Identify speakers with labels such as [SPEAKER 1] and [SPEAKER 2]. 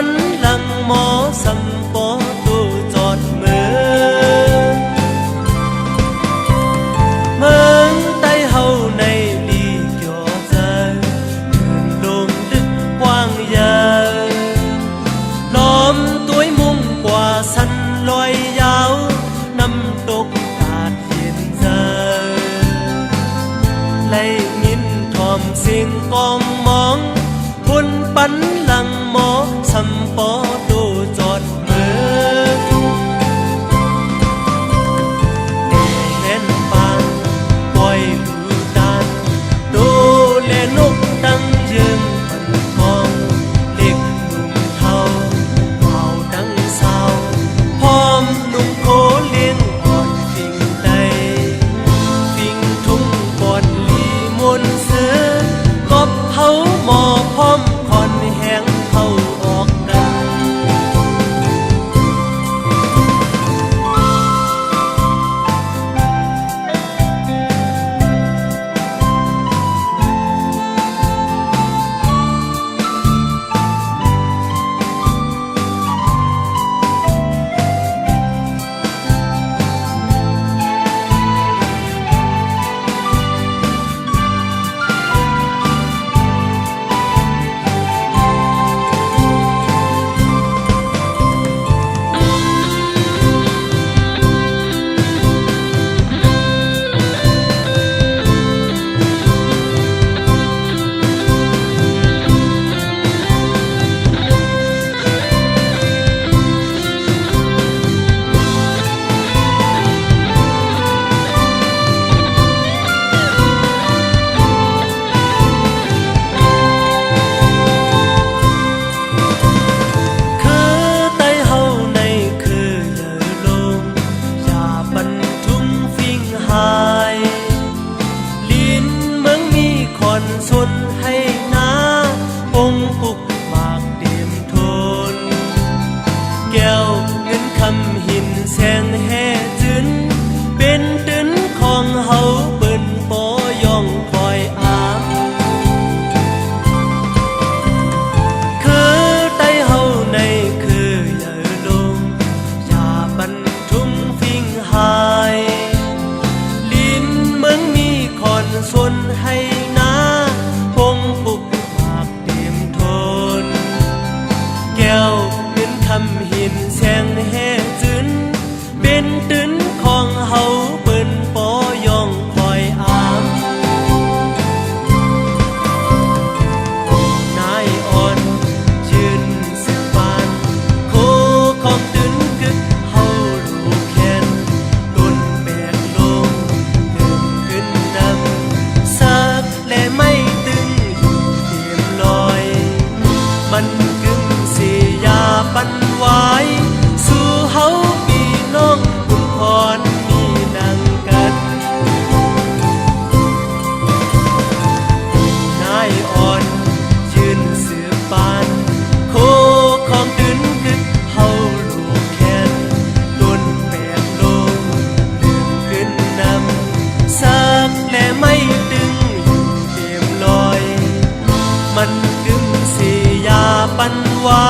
[SPEAKER 1] นหลังหมอสัมปอตูจอดเมืองใต้เฮาในลีเกี่ยวใจเดินลงลึกกว้างใหญ่ล้อมตัวมุ่งกว่าสันลอยยาวน้ำตกตาดเย็นใจไล่ยินทอมเสียงกองมองคนปันหลังหมอสัมปอตูจอดเมืองแน่นปางปล่อยลูดานดูแลนกตั้งยืนปันทองเด็กหนุ่มเทาเมาดังสาวพร้อมหนุ่มโคเลี้ยงอ่อนฟิงใดฟิงทุ่งบอนลีมนเสือกบเฮาหมอพร้อมคอนแหงเฮาออกดังสนให้นาองค์ปุกมากเต็มทนแก้วเงินคำหินแสงแห่จืนเป็นตึนของเฮาเปิ้นปอย่องคอยอามคือไต้เฮาในคืออย่าลงอย่าบรรทุมฟิงหายลิ้นเมืองมีคอนสนให้นาปุกปากเต็มทนแก้วเงินคำหินแสงแห่จืนเป็นตึนของเฮาเปิ้นปอย่องคอยอามนายอ่อนยืนสิบานโคของตึนกึกเฮาลูกแขนต้นแบกลงเดินขึ้นนำสักและไม่มันกึ่งสิยาปันไว้สู่เฮาพี่น้องบุญพรมีนังกันนายอ่อนยืนสืบปานโคของตึนกึกเฮาลูกแขนต้นแบกลงเดินขึ้นนำสักและไม่ตึงอยู่เต็มลอยมันกึ่งสิยาปันไว้